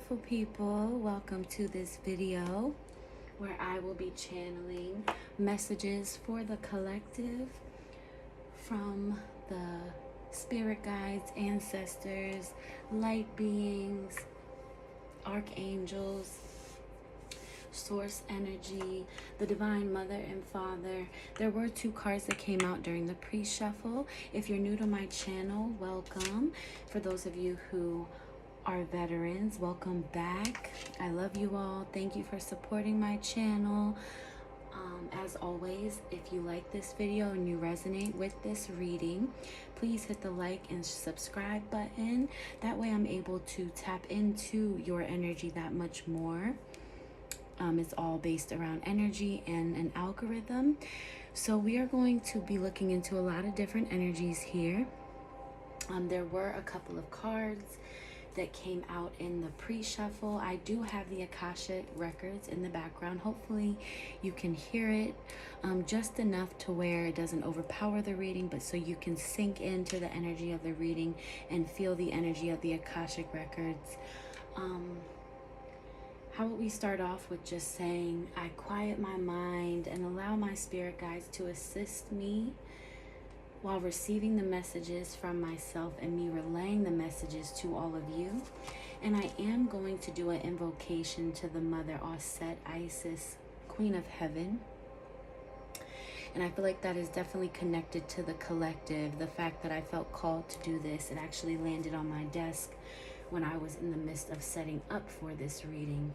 beautiful people, welcome to this video where I will be channeling messages for the collective from the spirit guides, ancestors, light beings, archangels, source energy, the divine mother and father. There were 2 cards that came out during the pre-shuffle. If you're new to my channel, welcome. For those of you who are veterans, welcome back. I love you all. Thank you for supporting my channel. As always, if you like this video and you resonate with this reading, please hit the like and subscribe button. That way I'm able to tap into your energy that much more. It's all based around energy and an algorithm. So we are going to be looking into a lot of different energies here. There were a couple of cards that came out in the pre-shuffle. I do have the Akashic records in the background. Hopefully you can hear it just enough to where it doesn't overpower the reading, but so you can sink into the energy of the reading and feel the energy of the Akashic records. How about we start off with just saying, I quiet my mind and allow my spirit guides to assist me while receiving the messages from myself and me relaying the messages to all of you. And I am going to do an invocation to the Mother Auset Isis, Queen of Heaven. And I feel like that is definitely connected to the collective. The fact that I felt called to do this, it actually landed on my desk when I was in the midst of setting up for this reading.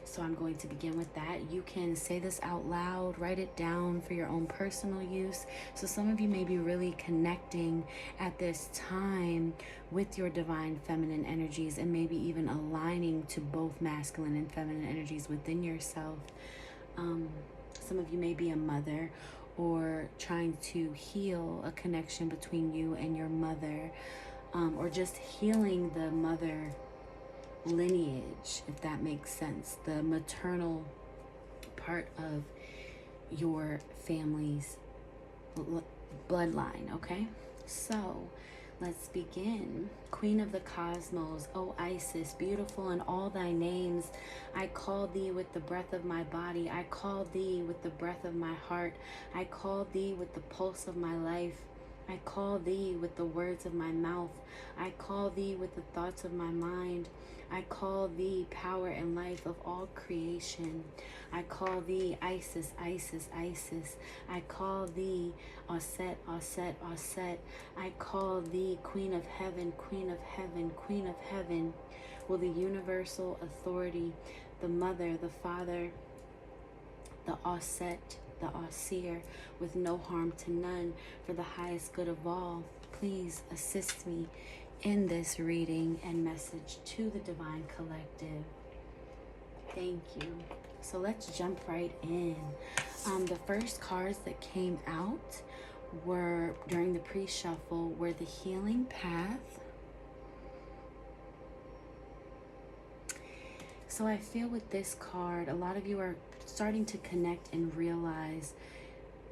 So I'm going to begin with that. You can say this out loud, write it down for your own personal use. So some of you may be really connecting at this time with your divine feminine energies and maybe even aligning to both masculine and feminine energies within yourself. Some of you may be a mother or trying to heal a connection between you and your mother, or just healing the mother lineage, if that makes sense, the maternal part of your family's bloodline. Okay, so let's begin. Queen of the cosmos, O Isis, beautiful in all thy names, I call thee with the breath of my body. I call thee with the breath of my heart. I call thee with the pulse of my life. I call thee with the words of my mouth. I call thee with the thoughts of my mind. I call thee power and life of all creation. I call thee Isis, Isis, Isis. I call thee Auset, Auset, Auset. I call thee Queen of Heaven, Queen of Heaven, Queen of Heaven. Will the universal authority, the mother, the father, the Auset, the Ausir, with no harm to none, for the highest good of all, please assist me in this reading and message to the divine collective. Thank you. So let's jump right in. The first cards that came out were during the pre-shuffle were the healing path. So I feel with this card, a lot of you are starting to connect and realize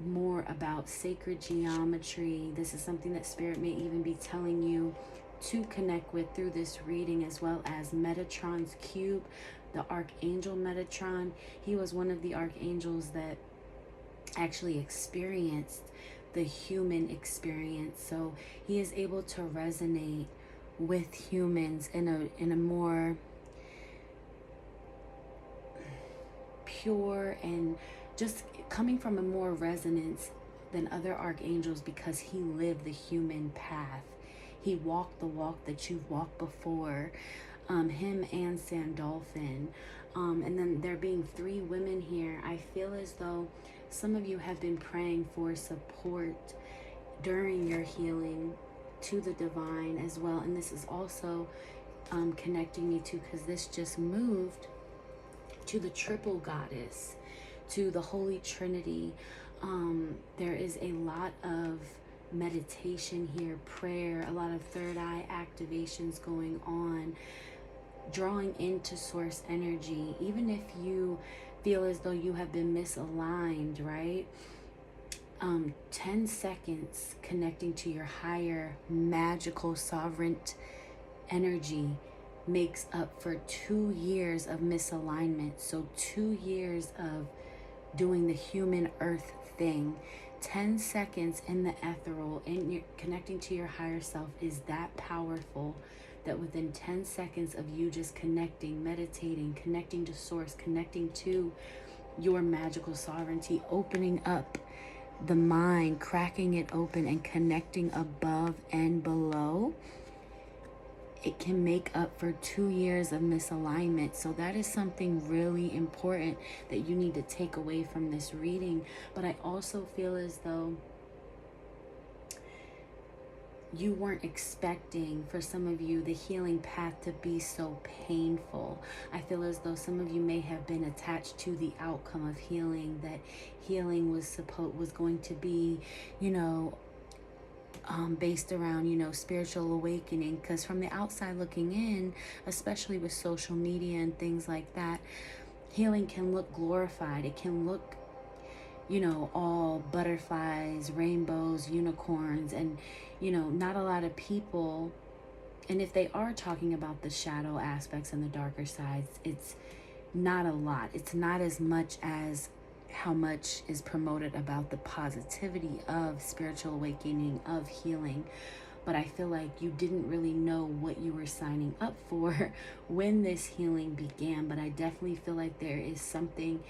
more about sacred geometry. This is something that Spirit may even be telling you to connect with through this reading, as well as Metatron's cube, the Archangel Metatron. He was one of the archangels that actually experienced the human experience. So he is able to resonate with humans in a more pure and just coming from a more resonance than other archangels, because he lived the human path. He walked the walk that you've walked before, him and Sandolphin. And then there being 3 women here, I feel as though some of you have been praying for support during your healing to the divine as well. And this is also connecting me to, because this just moved to the triple goddess, to the Holy Trinity. There is a lot of meditation here, prayer, a lot of third eye activations going on, drawing into source energy. Even if you feel as though you have been misaligned, right? 10 seconds connecting to your higher magical sovereign energy makes up for 2 years of misalignment. So 2 years of doing the human earth thing. 10 seconds in the ethereal, in your connecting to your higher self, is that powerful that within 10 seconds of you just connecting, meditating, connecting to source, connecting to your magical sovereignty, opening up the mind, cracking it open and connecting above and below, it can make up for 2 years of misalignment. So that is something really important that you need to take away from this reading. But I also feel as though you weren't expecting, for some of you, the healing path to be so painful. I feel as though some of you may have been attached to the outcome of healing, that healing was going to be, based around, spiritual awakening. Because from the outside looking in, especially with social media and things like that, healing can look glorified. It can look, all butterflies, rainbows, unicorns, and, not a lot of people. And if they are talking about the shadow aspects and the darker sides, it's not a lot. It's not as much as how much is promoted about the positivity of spiritual awakening, of healing. But I feel like you didn't really know what you were signing up for when this healing began. But I definitely feel like there is something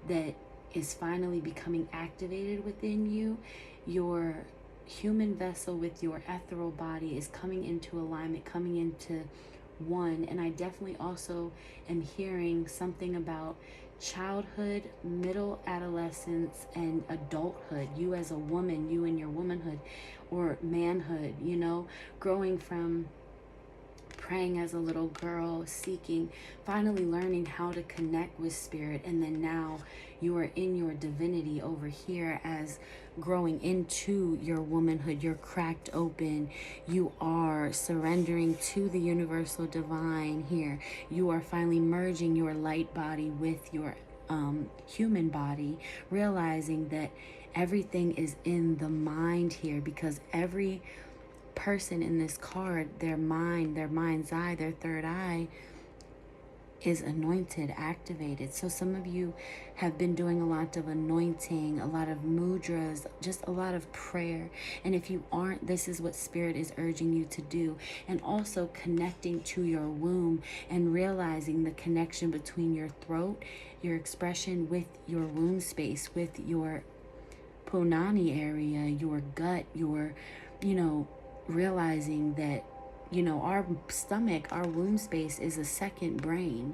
that is finally becoming activated within you. Your human vessel with your ethereal body is coming into alignment, coming into one. And I definitely also am hearing something about childhood, middle adolescence, and adulthood. You as a woman, you in your womanhood or manhood, growing from praying as a little girl, seeking, finally learning how to connect with spirit. And then now you are in your divinity over here as growing into your womanhood. You're cracked open. You are surrendering to the universal divine here. You are finally merging your light body with your human body, realizing that everything is in the mind here, because every person in this card, their mind's eye, their third eye is anointed, activated. So some of you have been doing a lot of anointing, a lot of mudras, just a lot of prayer. And if you aren't, this is what spirit is urging you to do. And also connecting to your womb and realizing the connection between your throat, your expression with your womb space, with your punani area, your gut, your, realizing that, our stomach, our womb space is a second brain.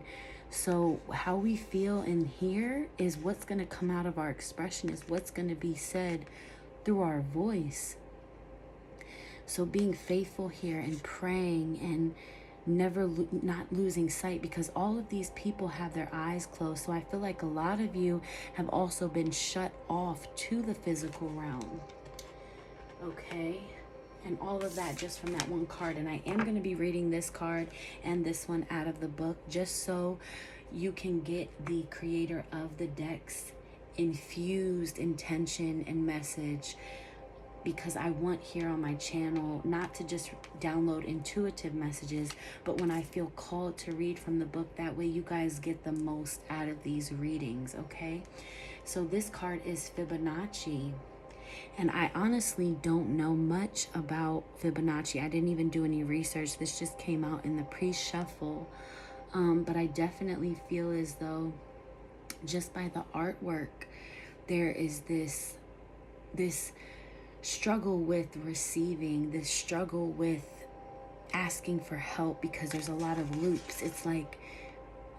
So how we feel in here is what's going to come out of our expression, is what's going to be said through our voice. So being faithful here and praying and not losing sight, because all of these people have their eyes closed. So I feel like a lot of you have also been shut off to the physical realm. Okay. And all of that just from that one card. And I am going to be reading this card and this one out of the book, just so you can get the creator of the deck's infused intention and message. Because I want here on my channel not to just download intuitive messages, but when I feel called to read from the book, that way you guys get the most out of these readings, okay? So this card is Fibonacci. And I honestly don't know much about Fibonacci. I didn't even do any research. This just came out in the pre-shuffle. But I definitely feel as though just by the artwork, there is this struggle with receiving, this struggle with asking for help, because there's a lot of loops. It's like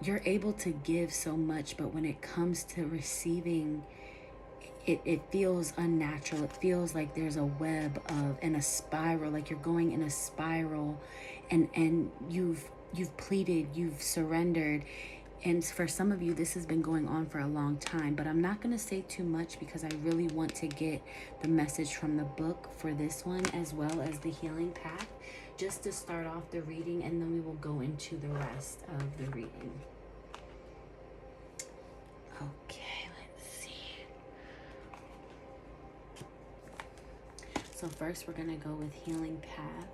you're able to give so much, but when it comes to receiving, it feels unnatural. It feels like there's a web and a spiral, like you're going in a spiral, and you've pleaded, you've surrendered. And for some of you, this has been going on for a long time, but I'm not going to say too much because I really want to get the message from the book for this one, as well as the healing path, just to start off the reading, and then we will go into the rest of the reading. Okay, let's see. So first we're going to go with healing path.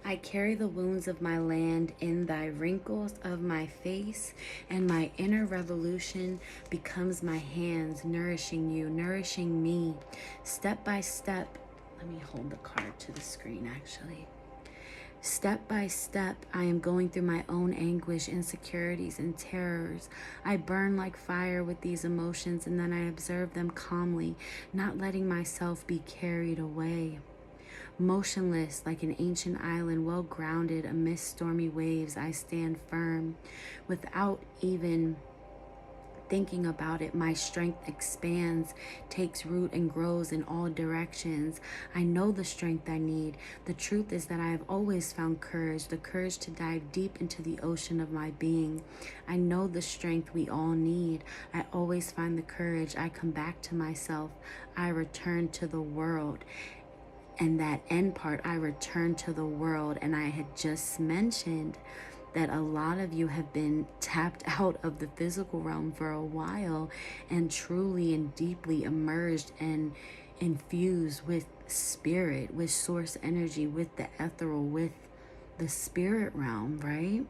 I carry the wounds of my land in thy wrinkles of my face, and my inner revolution becomes my hands, nourishing you, nourishing me. Step by step, let me hold the card to the screen actually. Step by step, I am going through my own anguish, insecurities, and terrors. I burn like fire with these emotions, and then I observe them calmly, not letting myself be carried away. Motionless like an ancient island, well grounded amidst stormy waves, I stand firm. Without even thinking about it, my strength expands, takes root, and grows in all directions. I know the strength I need. The truth is that I have always found courage, the courage to dive deep into the ocean of my being. I know the strength we all need. I always find the courage. I come back to myself. I return to the world. And that end part, I return to the world. And I had just mentioned that a lot of you have been tapped out of the physical realm for a while and truly and deeply immersed and infused with spirit, with source energy, with the ethereal, with the spirit realm, right?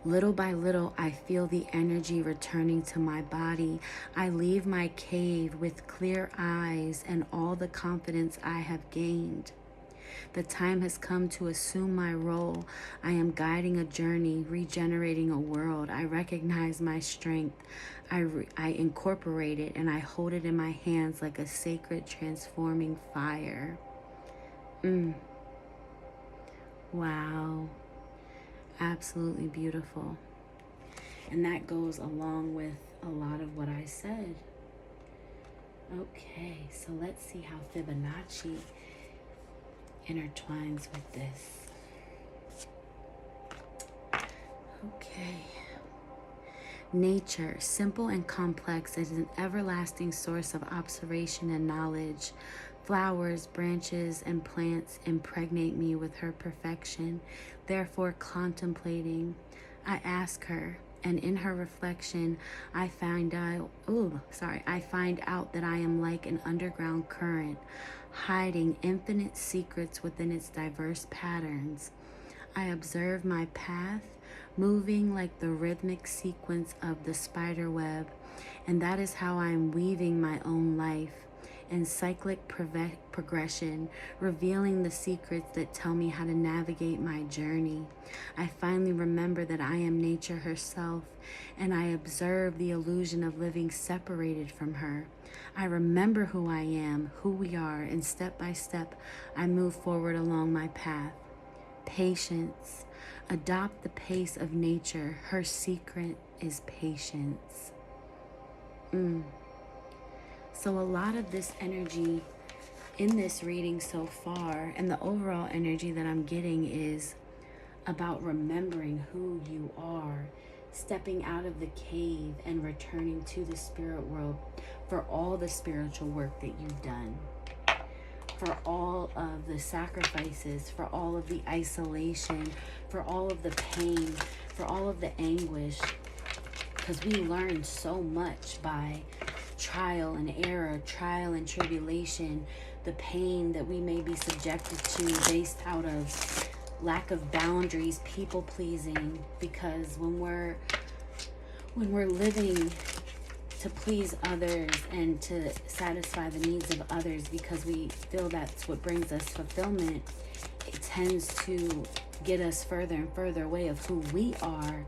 Little by little, I feel the energy returning to my body. I leave my cave with clear eyes and all the confidence I have gained. The time has come to assume my role. I am guiding a journey, regenerating a world. I recognize my strength. I incorporate it, and I hold it in my hands like a sacred transforming fire. Wow. Absolutely beautiful. And that goes along with a lot of what I said. Okay, so let's see how Fibonacci intertwines with this. Okay. Nature, simple and complex, is an everlasting source of observation and knowledge. Flowers, branches, and plants impregnate me with her perfection. Therefore, contemplating, I ask her, and in her reflection, I find out that I am like an underground current, hiding infinite secrets within its diverse patterns. I observe my path, moving like the rhythmic sequence of the spider web, and that is how I am weaving my own life in cyclic progression, revealing the secrets that tell me how to navigate my journey. I finally remember that I am nature herself, and I observe the illusion of living separated from her. I remember who I am, who we are, and step by step, I move forward along my path. Patience. Adopt the pace of nature. Her secret is patience. So a lot of this energy in this reading so far, and the overall energy that I'm getting, is about remembering who you are, stepping out of the cave and returning to the spirit world for all the spiritual work that you've done, for all of the sacrifices, for all of the isolation, for all of the pain, for all of the anguish, because we learn so much by trial and error, trial and tribulation, the pain that we may be subjected to based out of lack of boundaries, people pleasing, because when we're living to please others and to satisfy the needs of others because we feel that's what brings us fulfillment, it tends to get us further and further away of who we are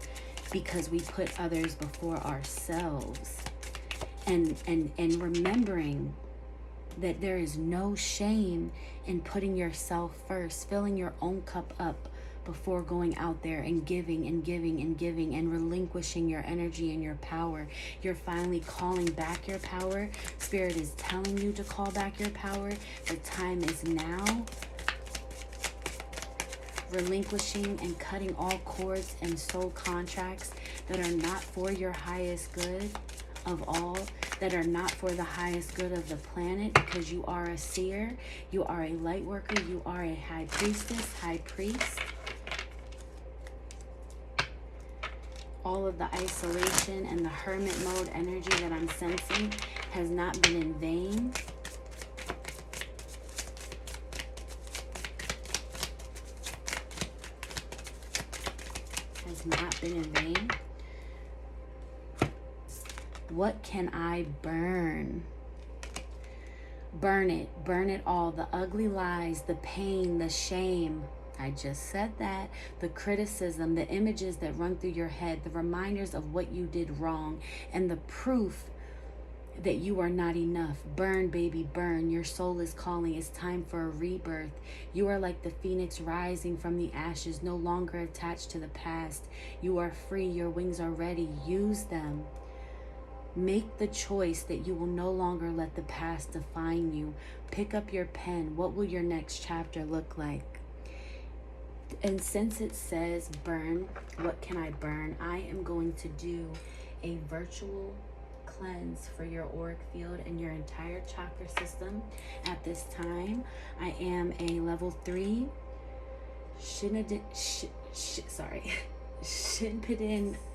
because we put others before ourselves. And remembering that there is no shame in putting yourself first, filling your own cup up before going out there and giving and giving and giving and relinquishing your energy and your power. You're finally calling back your power. Spirit is telling you to call back your power. The time is now. Relinquishing and cutting all cords and soul contracts that are not for your highest good of all, that are not for the highest good of the planet, because you are a seer, you are a light worker, you are a high priestess, high priest. All of the isolation and the hermit mode energy that I'm sensing has not been in vain. has not been in vain. What can I burn? Burn it all. The ugly lies, the pain, the shame. I just said that. The criticism, the images that run through your head, the reminders of what you did wrong, and the proof that you are not enough. Burn, baby, burn. Your soul is calling. It's time for a rebirth. You are like the phoenix rising from the ashes, no longer attached to the past. You are free. Your wings are ready. Use them. Make the choice that you will no longer let the past define you. Pick up your pen. What will your next chapter look like? And since it says burn, what can I burn? I am going to do a virtual cleanse for your auric field and your entire chakra system at this time. I am a level 3 Shinpiden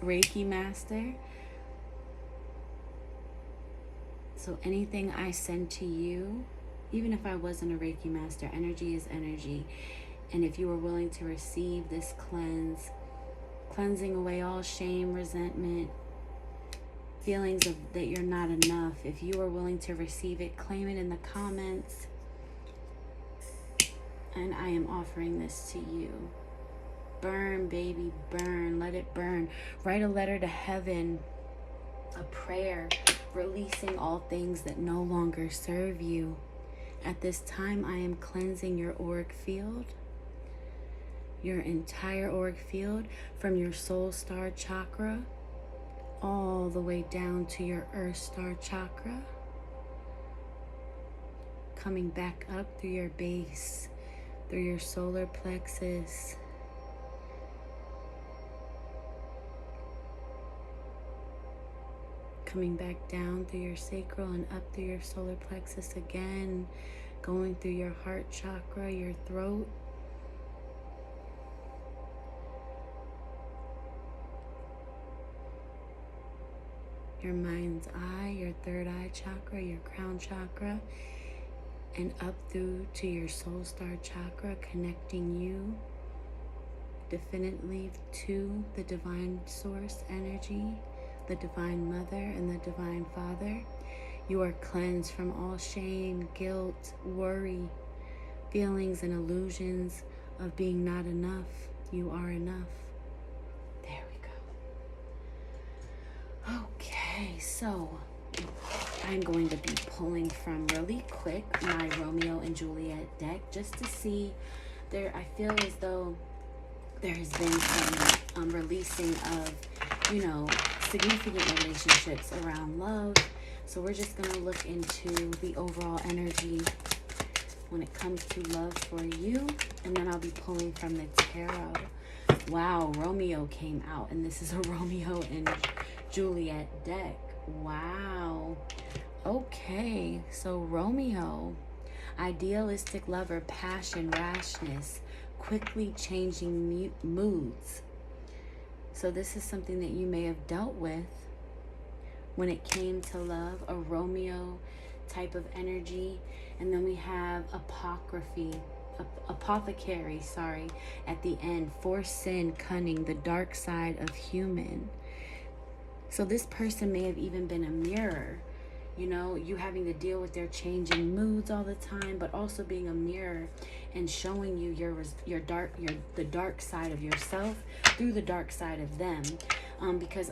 Reiki master. So anything I send to you, even if I wasn't a Reiki master, energy is energy. And if you are willing to receive this cleansing away all shame, resentment, feelings of that you're not enough, if you are willing to receive it, claim it in the comments. And I am offering this to you. Burn, baby, burn. Let it burn. Write a letter to heaven, a prayer, releasing all things that no longer serve you. At this time, I am cleansing your auric field, your entire auric field, from your soul star chakra all the way down to your earth star chakra, coming back up through your base, through your solar plexus, coming back down through your sacral and up through your solar plexus again, going through your heart chakra, your throat, your mind's eye, your third eye chakra, your crown chakra, and up through to your soul star chakra, connecting you definitely to the divine source energy, the divine mother and the divine father. You are cleansed from all shame, guilt, worry, feelings and illusions of being not enough. You are enough. There we go. Okay, so I'm going to be pulling from really quick my Romeo and Juliet deck just to see there. I feel as though there has been some releasing of, significant relationships around love. So we're just going to look into the overall energy when it comes to love for you. And then I'll be pulling from the tarot. Wow, Romeo came out. And this is a Romeo and Juliet deck. Wow. Okay, so Romeo, idealistic lover, passion, rashness, quickly changing moods. So this is something that you may have dealt with when it came to love, a Romeo type of energy. And then we have apothecary, at the end, force, sin, cunning, the dark side of human. So this person may have even been a mirror, you having to deal with their changing moods all the time, but also being a mirror and showing you the dark side of yourself through the dark side of them, because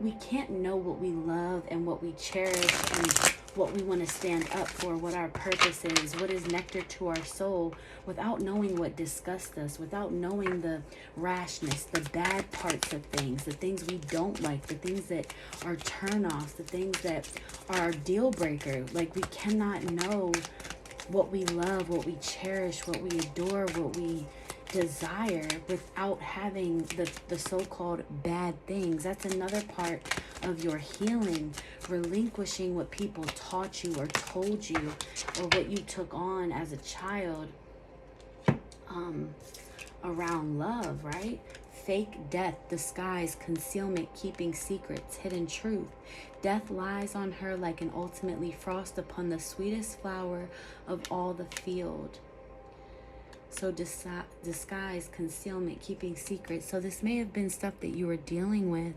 we can't know what we love and what we cherish and what we want to stand up for, what our purpose is, what is nectar to our soul, without knowing what disgusts us, without knowing the rashness, the bad parts of things, the things we don't like, the things that are turn-offs, the things that are our deal breaker. Like, we cannot know what we love, what we cherish, what we adore, what we desire without having the so-called bad things. That's another part of your healing, relinquishing what people taught you or told you, or what you took on as a child around love, right? Fake death, disguise, concealment, keeping secrets, hidden truth. Death lies on her like an ultimately frost upon the sweetest flower of all the field. So disguise, concealment, keeping secrets. So this may have been stuff that you were dealing with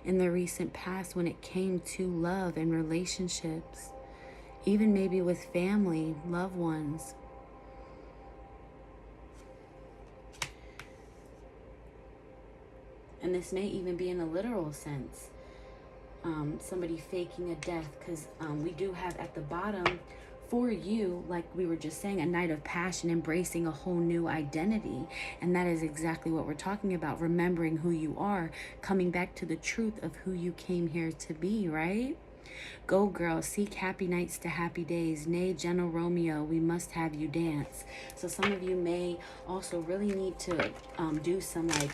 in the recent past when it came to love and relationships, even maybe with family, loved ones. And this may even be in a literal sense. Somebody faking a death, because we do have at the bottom for you, like we were just saying, a night of passion, embracing a whole new identity. And that is exactly what we're talking about, remembering who you are, coming back to the truth of who you came here to be, right? Go girl, seek happy nights to happy days. Nay, gentle Romeo, we must have you dance. So some of you may also really need to do some like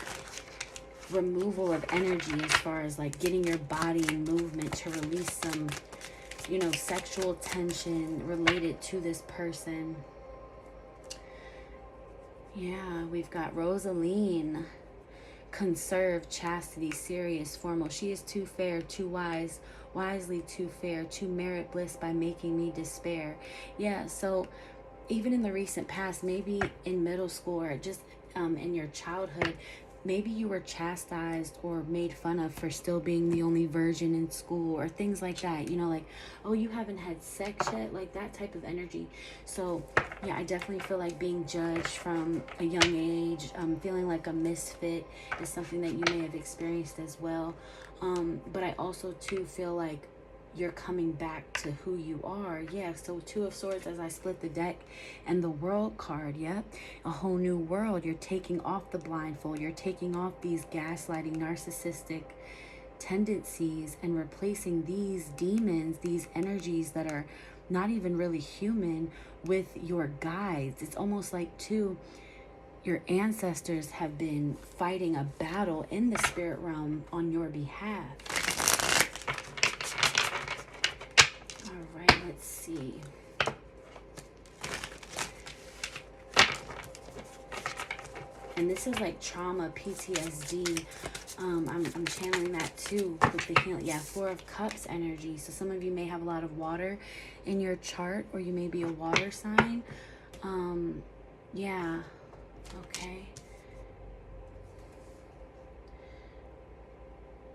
removal of energy, as far as like getting your body in movement to release some, you know, sexual tension related to this person. Yeah, we've got Rosaline. Conserve, chastity, serious, formal. She is too fair, too wise, wisely too fair, to merit bliss by making me despair. Yeah, so even in the recent past, maybe in middle school or just in your childhood, maybe you were chastised or made fun of for still being the only virgin in school or things like that. You know, like, oh, you haven't had sex yet, like that type of energy. So yeah, I definitely feel like being judged from a young age, feeling like a misfit is something that you may have experienced as well. But I also too feel like you're coming back to who you are. Yeah, so Two of Swords as I split the deck, and the World card. Yep, a whole new world. You're taking off the blindfold. You're taking off these gaslighting, narcissistic tendencies and replacing these demons, these energies that are not even really human, with your guides. It's almost like too, your ancestors have been fighting a battle in the spirit realm on your behalf. All right, let's see. And this is like trauma, PTSD. I'm channeling that too with the healing. Yeah, Four of Cups energy. So some of you may have a lot of water in your chart, or you may be a water sign. Yeah, okay.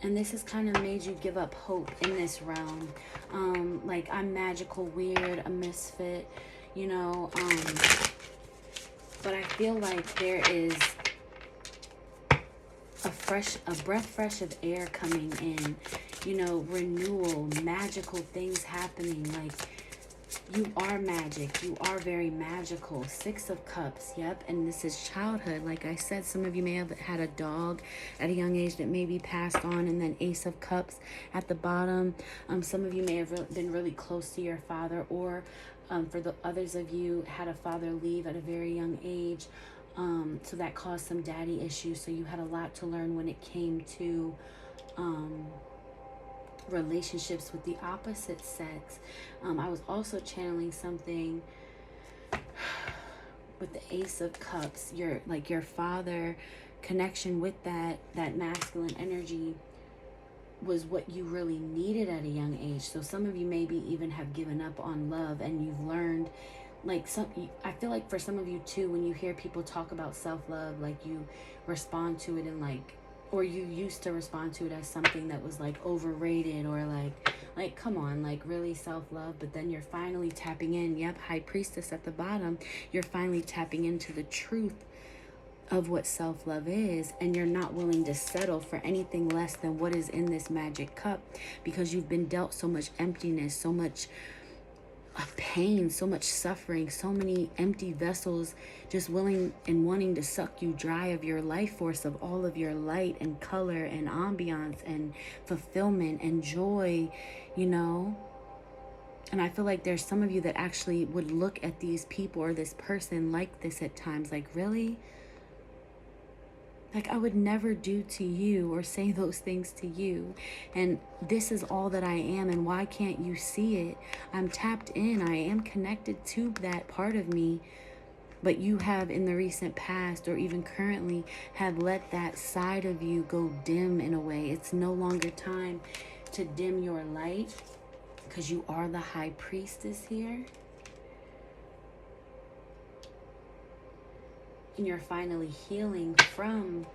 And this has kind of made you give up hope in this realm. Like, I'm magical, weird, a misfit, you know. But I feel like there is a breath fresh of air coming in, you know, renewal, magical things happening. Like, you are magic. You are very magical. Six of Cups. Yep. And this is childhood. Like I said, some of you may have had a dog at a young age that may be passed on. And then Ace of Cups at the bottom. Some of you may have been really close to your father, or for the others of you, had a father leave at a very young age. So that caused some daddy issues. So you had a lot to learn when it came to relationships with the opposite sex. I was also channeling something with the Ace of Cups. Your father connection with that masculine energy was what you really needed at a young age. So some of you maybe even have given up on love, and you've learned, like, I feel like for some of you too, when you hear people talk about self-love, like, you respond to it in like, or you used to respond to it as something that was like overrated, or like come on, like, really self-love. But then you're finally tapping in. Yep, High Priestess at the bottom. You're finally tapping into the truth of what self-love is, and you're not willing to settle for anything less than what is in this magic cup, because you've been dealt so much emptiness, so much pain, so much suffering, so many empty vessels just willing and wanting to suck you dry of your life force, of all of your light and color and ambiance and fulfillment and joy, you know. And I feel like there's some of you that actually would look at these people or this person like this at times, like, really? Like, I would never do to you or say those things to you. And this is all that I am. And why can't you see it? I'm tapped in. I am connected to that part of me. But you have, in the recent past or even currently, have let that side of you go dim in a way. It's no longer time to dim your light, because you are the High Priestess here. And you're finally healing from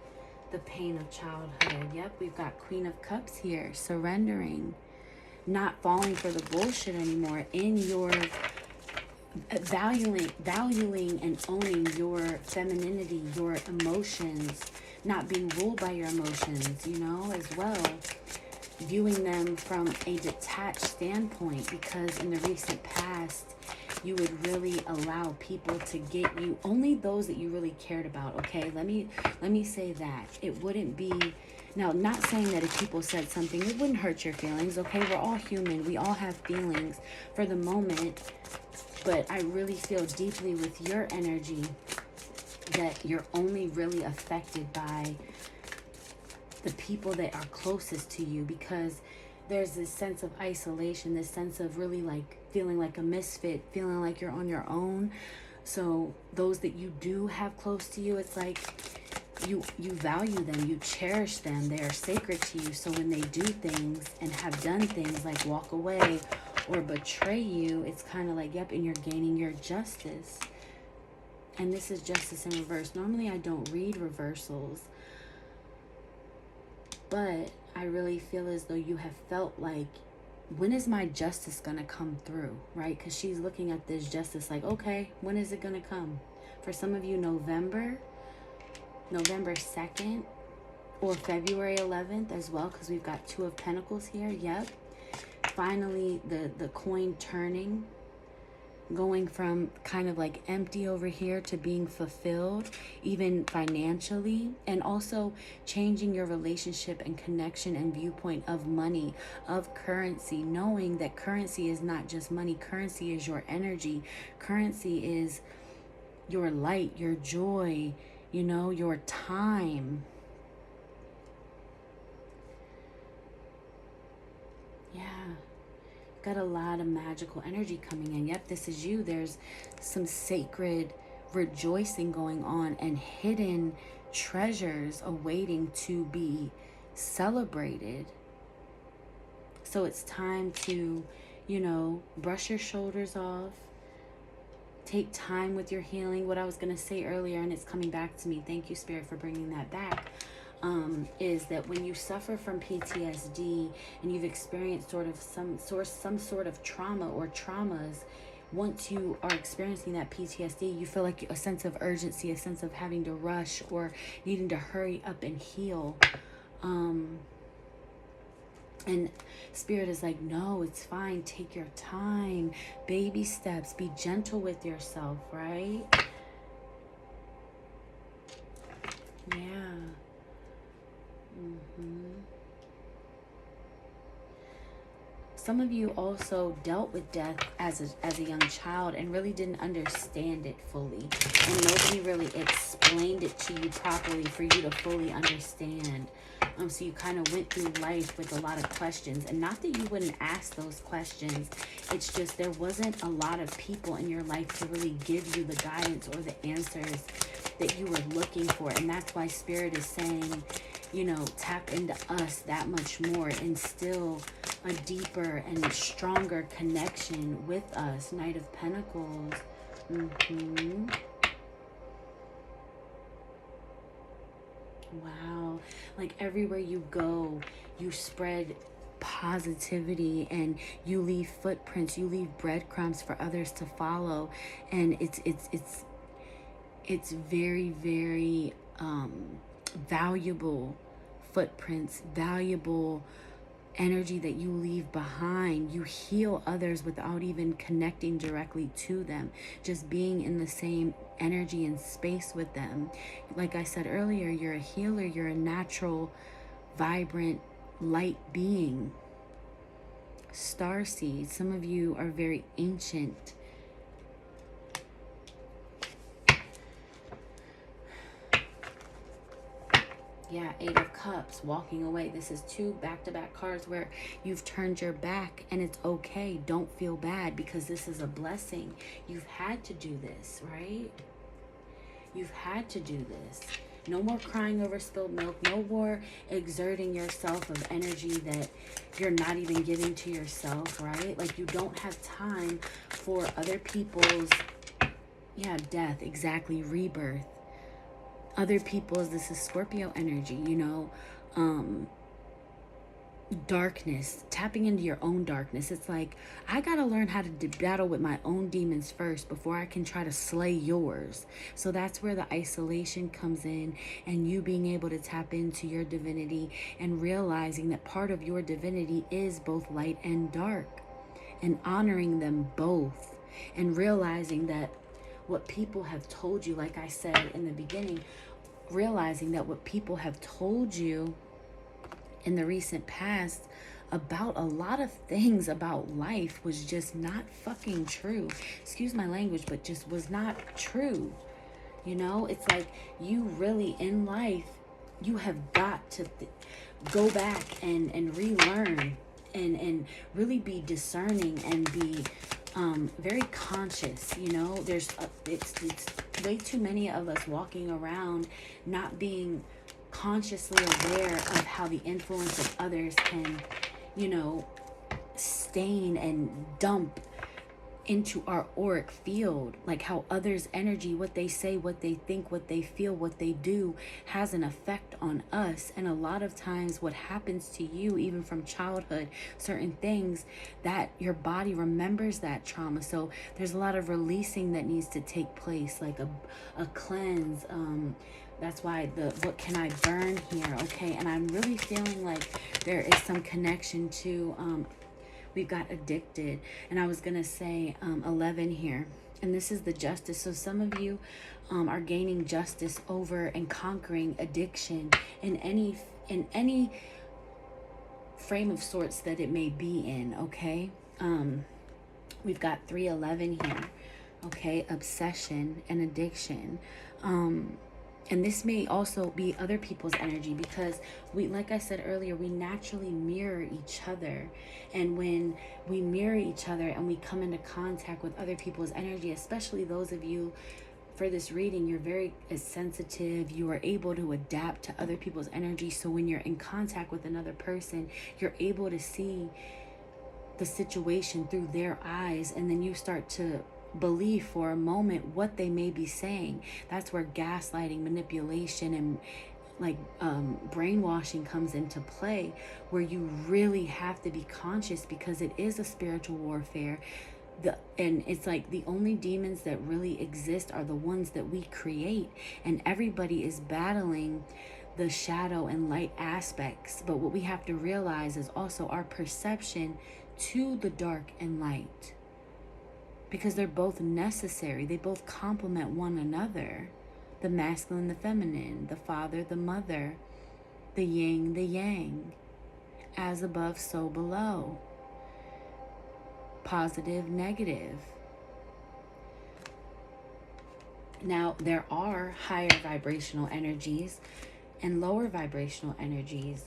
the pain of childhood. Yep, we've got Queen of Cups here. Surrendering. Not falling for the bullshit anymore. In your valuing and owning your femininity, your emotions. Not being ruled by your emotions, you know, as well. Viewing them from a detached standpoint, because in the recent past you would really allow people to get you, only those that you really cared about. Okay, let me say that it wouldn't be, now not saying that if people said something it wouldn't hurt your feelings. Okay, we're all human, we all have feelings for the moment, but I really feel deeply with your energy that you're only really affected by the people that are closest to you, because there's this sense of isolation, this sense of really like feeling like a misfit, feeling like you're on your own. So those that you do have close to you, it's like you value them, you cherish them, they are sacred to you. So when they do things and have done things like walk away or betray you, it's kind of like, yep, and you're gaining your justice. And this is justice in reverse. Normally I don't read reversals, but I really feel as though you have felt like, when is my justice going to come through, right? Because she's looking at this justice like, okay, when is it going to come? For some of you, November 2nd, or February 11th as well, because we've got Two of Pentacles here. Yep. Finally, the coin turning, going from kind of like empty over here to being fulfilled, even financially, and also changing your relationship and connection and viewpoint of money, of currency, knowing that currency is not just money. Currency is your energy. Currency is your light, your joy, you know, your time. Yeah. Got a lot of magical energy coming in. Yep, this is you. There's some sacred rejoicing going on and hidden treasures awaiting to be celebrated. So it's time to, you know, brush your shoulders off. Take time with your healing. What I was going to say earlier, and it's coming back to me. Thank you, Spirit, for bringing that back. Is that when you suffer from PTSD and you've experienced some sort of trauma or traumas, once you are experiencing that PTSD, you feel like a sense of urgency, a sense of having to rush or needing to hurry up and heal. And Spirit is like, no, it's fine. Take your time. Baby steps. Be gentle with yourself, right? Yeah. Some of you also dealt with death as a young child and really didn't understand it fully. And nobody really explained it to you properly for you to fully understand. So you kind of went through life with a lot of questions. And not that you wouldn't ask those questions. It's just there wasn't a lot of people in your life to really give you the guidance or the answers that you were looking for. And that's why Spirit is saying, you know, tap into us that much more, instill a deeper and stronger connection with us. Knight of Pentacles. Wow. Like everywhere you go, you spread positivity and you leave footprints, you leave breadcrumbs for others to follow. And it's very, very valuable footprints, valuable energy that you leave behind. You heal others without even connecting directly to them, just being in the same energy and space with them. Like I said earlier, you're a healer, you're a natural, vibrant, light being. Starseed, some of you are very ancient. Yeah, Eight of Cups, walking away. This is two back-to-back cards where you've turned your back, and it's okay. Don't feel bad, because this is a blessing. You've had to do this, right? You've had to do this. No more crying over spilled milk. No more exerting yourself of energy that you're not even giving to yourself, right? Like, you don't have time for other people's, death, exactly, rebirth. Other people's, this is Scorpio energy, you know, darkness, tapping into your own darkness. It's like, I gotta learn how to battle with my own demons first before I can try to slay yours. So that's where the isolation comes in, and you being able to tap into your divinity and realizing that part of your divinity is both light and dark, and honoring them both, and realizing that what people have told you, like I said in the beginning, realizing that what people have told you in the recent past about a lot of things about life was just not fucking true. Excuse my language, but just was not true. You know, it's like, you really in life, you have got to go back and relearn and really be discerning and be very conscious. You know, it's way too many of us walking around not being consciously aware of how the influence of others can, you know, stain and dump into our auric field. Like how others' energy, what they say, what they think, what they feel, what they do has an effect on us. And a lot of times what happens to you, even from childhood, certain things, that your body remembers that trauma. So there's a lot of releasing that needs to take place, like a cleanse. That's why what can I burn here? Okay. And I'm really feeling like there is some connection to, we've got addicted. And I was going to say 11 here. And this is the justice. So some of you are gaining justice over and conquering addiction in any frame of sorts that it may be in. Okay. We've got 311 here. Okay. Obsession and addiction. And this may also be other people's energy, because we, like I said earlier, we naturally mirror each other. And when we mirror each other and we come into contact with other people's energy, especially those of you, for this reading, you're very sensitive. You are able to adapt to other people's energy. So when you're in contact with another person, you're able to see the situation through their eyes, and then you start to believe for a moment what they may be saying. That's where gaslighting, manipulation, and like brainwashing comes into play, where you really have to be conscious, because it is a spiritual warfare. And it's like the only demons that really exist are the ones that we create, and everybody is battling the shadow and light aspects. But what we have to realize is also our perception to the dark and light, because they're both necessary. They both complement one another. The masculine, the feminine, the father, the mother, the yin, the yang, as above, so below. Positive, negative. Now, there are higher vibrational energies and lower vibrational energies.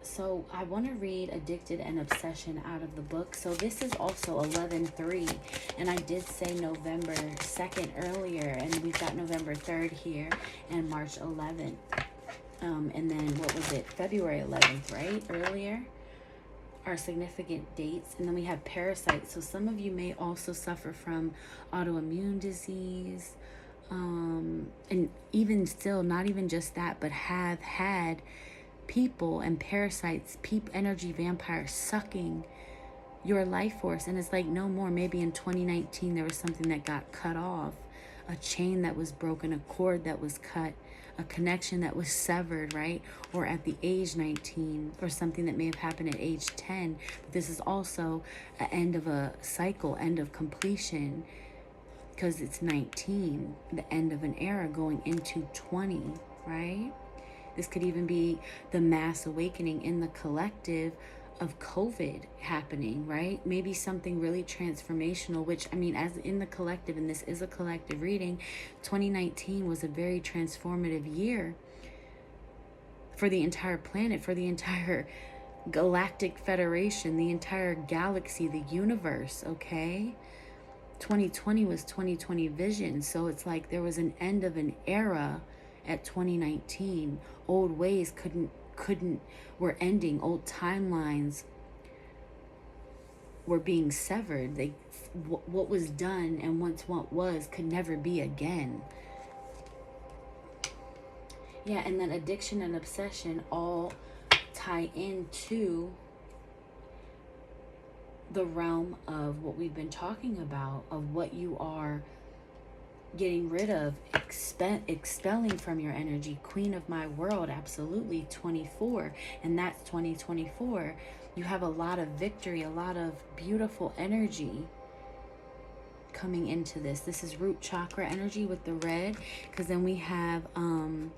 So I want to read Addicted and Obsession out of the book. So this is also 11/3, and I did say November 2nd earlier, and we've got November 3rd here and March 11th. And then what was it? February 11th, right? Earlier are significant dates. And then we have parasites. So some of you may also suffer from autoimmune disease. And even still, not even just that, but have had people and parasites, energy vampires sucking your life force. And it's like no more. Maybe in 2019 there was something that got cut off, a chain that was broken, a cord that was cut, a connection that was severed, right? Or at the age 19, or something that may have happened at age 10. But this is also an end of a cycle, end of completion, because it's 19, the end of an era going into 20, right? This could even be the mass awakening in the collective of COVID happening, right? Maybe something really transformational, which, I mean, as in the collective, and this is a collective reading, 2019 was a very transformative year for the entire planet, for the entire galactic federation, the entire galaxy, the universe, okay? 2020 was 2020 vision. So it's like there was an end of an era at 2019. Old ways were ending. Old timelines were being severed. What was done and once what was could never be again. Yeah, and then addiction and obsession all tie into the realm of what we've been talking about, of what you are getting rid of, expelling from your energy. Queen of my world, absolutely, 24, and that's 2024. You have a lot of victory, a lot of beautiful energy coming into this. This is root chakra energy with the red, because then we have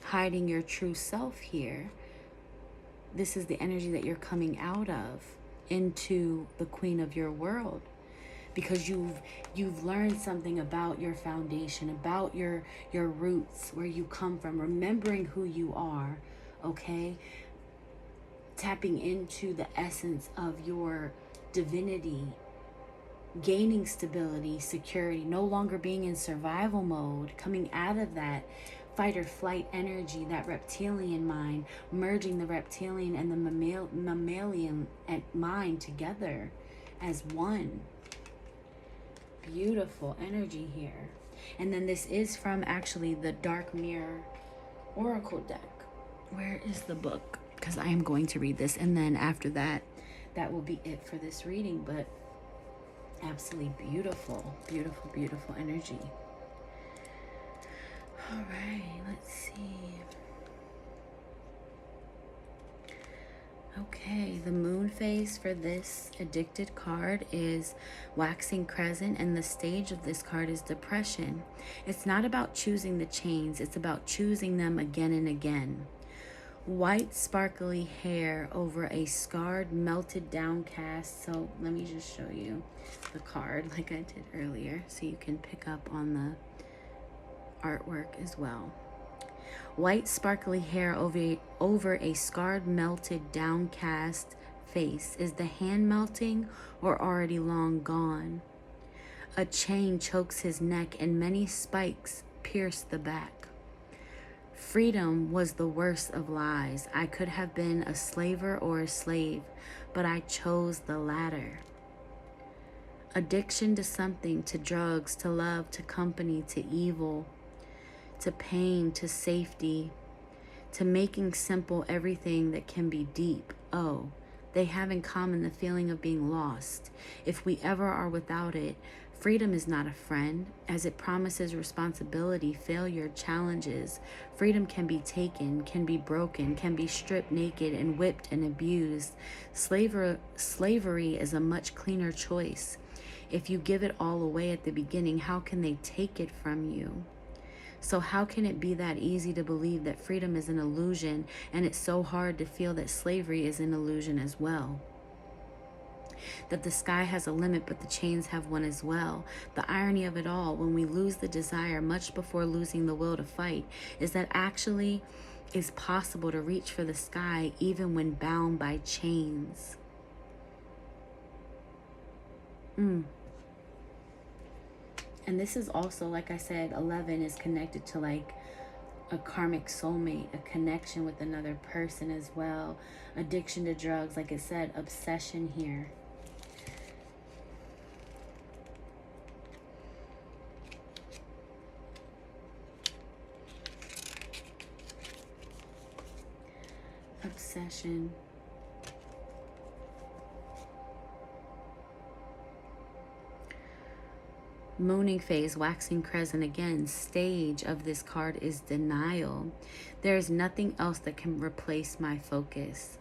hiding your true self here. This is the energy that you're coming out of into the queen of your world, because you've learned something about your foundation, about your roots, where you come from, remembering who you are, okay? Tapping into the essence of your divinity, gaining stability, security, no longer being in survival mode, coming out of that fight or flight energy, that reptilian mind, merging the reptilian and the mammalian mind together as one. Beautiful energy here. And then this is from actually the Dark Mirror Oracle deck. Where is the book? Because I am going to read this, and then after that, that will be it for this reading. But absolutely beautiful, beautiful, beautiful energy. All right, let's see. Okay, the moon phase for this addicted card is waxing crescent, and the stage of this card is depression. It's not about choosing the chains, it's about choosing them again and again. White sparkly hair over a scarred, melted, downcast. So let me just show you the card like I did earlier, so you can pick up on the artwork as well. White sparkly hair over a scarred, melted, downcast face. Is the hand melting or already long gone? A chain chokes his neck and many spikes pierce the back. Freedom was the worst of lies. I could have been a slaver or a slave, but I chose the latter. Addiction to something, to drugs, to love, to company, to evil, to pain, to safety, to making simple everything that can be deep. Oh, they have in common the feeling of being lost. If we ever are without it, freedom is not a friend, as it promises responsibility, failure, challenges. Freedom can be taken, can be broken, can be stripped naked and whipped and abused. Slavery is a much cleaner choice. If you give it all away at the beginning, how can they take it from you? So how can it be that easy to believe that freedom is an illusion, and it's so hard to feel that slavery is an illusion as well? That the sky has a limit, but the chains have one as well. The irony of it all, when we lose the desire much before losing the will to fight, is that actually it's possible to reach for the sky even when bound by chains. And this is also, like I said, 11 is connected to like a karmic soulmate, a connection with another person as well. Addiction to drugs, like it said, obsession here. Obsession. Mooning phase, waxing crescent again. Stage of this card is denial. There is nothing else that can replace my focus.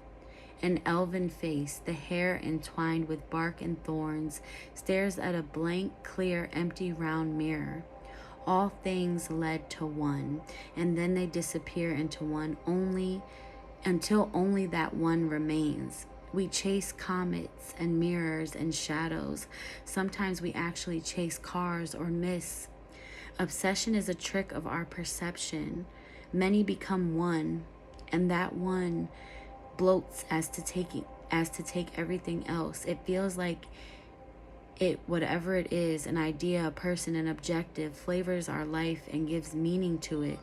An elven face, the hair entwined with bark and thorns, stares at a blank, clear, empty, round mirror. All things led to one, and then they disappear into one until only that one remains. We chase comets and mirrors and shadows. Sometimes we actually chase cars or miss. Obsession is a trick of our perception. Many become one, and that one bloats as to take everything else. It feels like it, whatever it is, an idea, a person, an objective, flavors our life and gives meaning to it.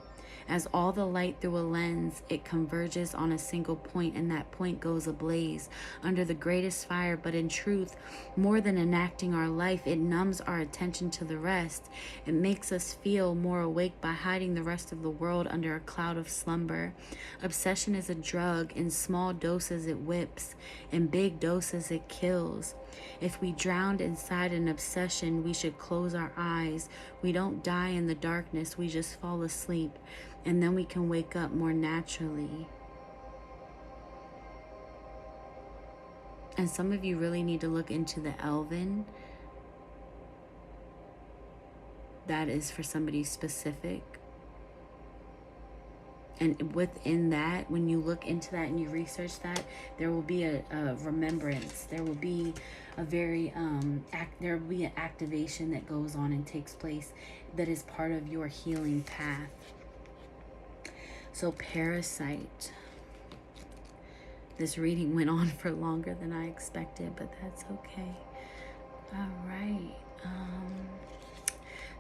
As all the light through a lens, it converges on a single point, and that point goes ablaze under the greatest fire. But in truth, more than enacting our life, it numbs our attention to the rest. It makes us feel more awake by hiding the rest of the world under a cloud of slumber. Obsession is a drug. In small doses it whips, in big doses it kills. If we drowned inside an obsession, we should close our eyes. We don't die in the darkness, we just fall asleep, and then we can wake up more naturally. And some of you really need to look into the Elven. That is for somebody specific. And within that, when you look into that and you research that, there will be a remembrance. There will be a very there will be an activation that goes on and takes place that is part of your healing path. So parasite. This reading went on for longer than I expected, but that's okay. All right.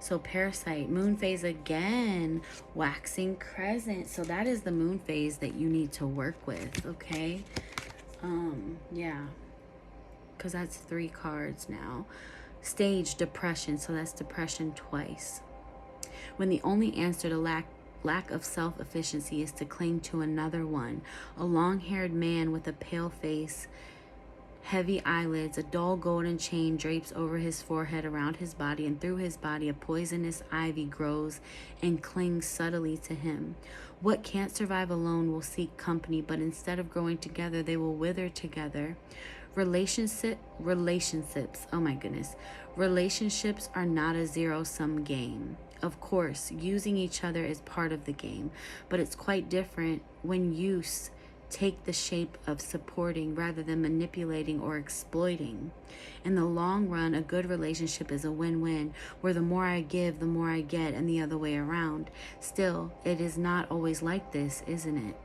So parasite, moon phase again, waxing crescent. So that is the moon phase that you need to work with, okay? Yeah, because that's 3 cards now. Stage, depression. So that's depression twice. When the only answer to lack of self-efficiency is to cling to another one. A long-haired man with a pale face, heavy eyelids, a dull golden chain drapes over his forehead, around his body, and through his body a poisonous ivy grows and clings subtly to him. What can't survive alone will seek company, but instead of growing together, they will wither together. Relationships, oh my goodness. Relationships are not a zero-sum game. Of course, using each other is part of the game, but it's quite different when use take the shape of supporting rather than manipulating or exploiting. In the long run, a good relationship is a win-win, where the more I give, the more I get, and the other way around. Still, it is not always like this, isn't it?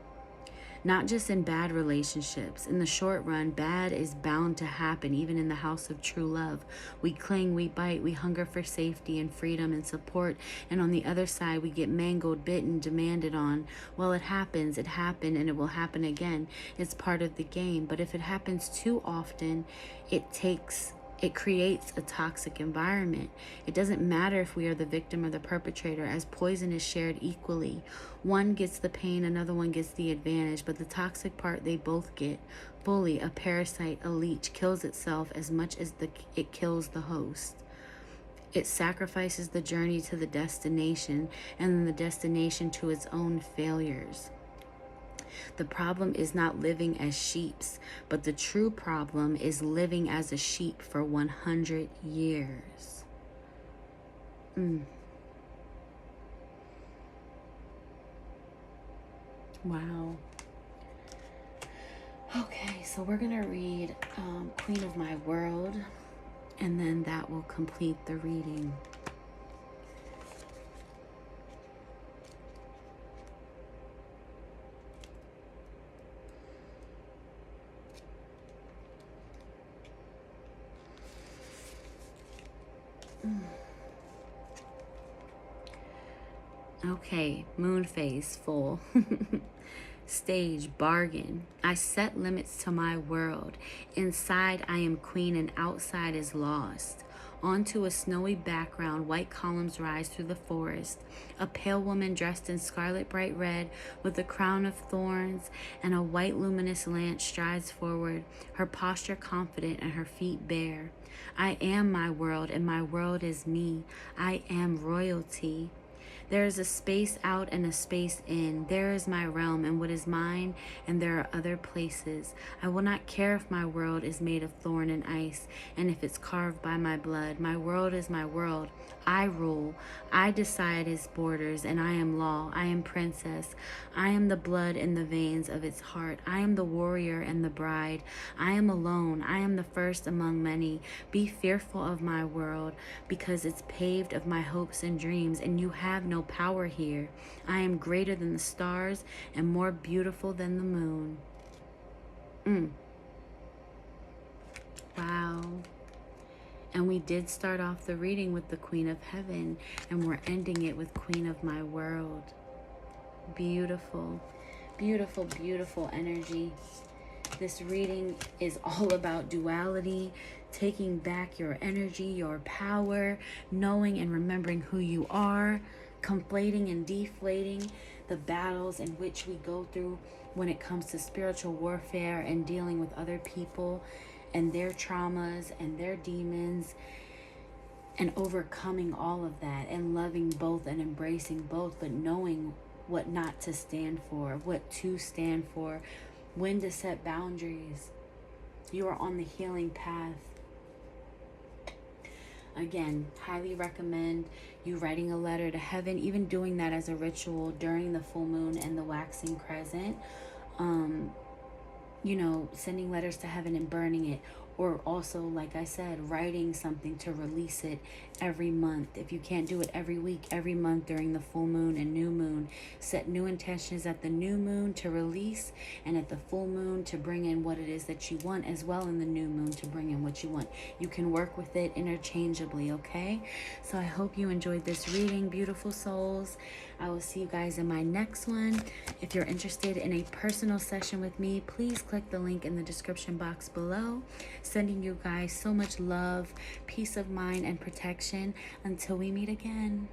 Not just in bad relationships. In the short run, bad is bound to happen, even in the house of true love. We cling, we bite, we hunger for safety and freedom and support, and on the other side, we get mangled, bitten, demanded on. Well, it happens, it happened, and it will happen again. It's part of the game, but if it happens too often, it creates a toxic environment. It doesn't matter if we are the victim or the perpetrator, as poison is shared equally. One gets the pain, another one gets the advantage, but the toxic part they both get fully. A parasite, a leech, kills itself as much as it kills the host. It sacrifices the journey to the destination, and then the destination to its own failures. The problem is not living as sheeps, but the true problem is living as a sheep for 100 years. Wow. Okay, so we're going to read Queen of My World, and then that will complete the reading. Okay, moon phase full. Stage, bargain. I set limits to my world. Inside I am queen and outside is lost. Onto a snowy background, white columns rise through the forest. A pale woman dressed in scarlet bright red with a crown of thorns and a white luminous lance strides forward, her posture confident and her feet bare. I am my world and my world is me. I am royalty. There is a space out and a space in. There is my realm and what is mine, and there are other places. I will not care if my world is made of thorn and ice, and if it's carved by my blood. My world is my world. I rule. I decide its borders, and I am law. I am princess. I am the blood in the veins of its heart. I am the warrior and the bride. I am alone. I am the first among many. Be fearful of my world, because it's paved of my hopes and dreams, and you have no power here. I am greater than the stars and more beautiful than the moon. Wow. And we did start off the reading with the Queen of Heaven, and we're ending it with Queen of My World. Beautiful, beautiful, beautiful energy. This reading is all about duality, taking back your energy, your power, knowing and remembering who you are, conflating and deflating the battles in which we go through when it comes to spiritual warfare and dealing with other people and their traumas and their demons, and overcoming all of that and loving both and embracing both, but knowing what not to stand for, what to stand for, when to set boundaries. You are on the healing path. Again, highly recommend you writing a letter to heaven, even doing that as a ritual during the full moon and the waxing crescent. You know, sending letters to heaven and burning it. Or also, like I said, writing something to release it every month. If you can't do it every week, every month during the full moon and new moon. Set new intentions at the new moon to release, and at the full moon to bring in what it is that you want, as well in the new moon to bring in what you want. You can work with it interchangeably, okay? So I hope you enjoyed this reading, beautiful souls. I will see you guys in my next one. If you're interested in a personal session with me, please click the link in the description box below. Sending you guys so much love, peace of mind, and protection until we meet again.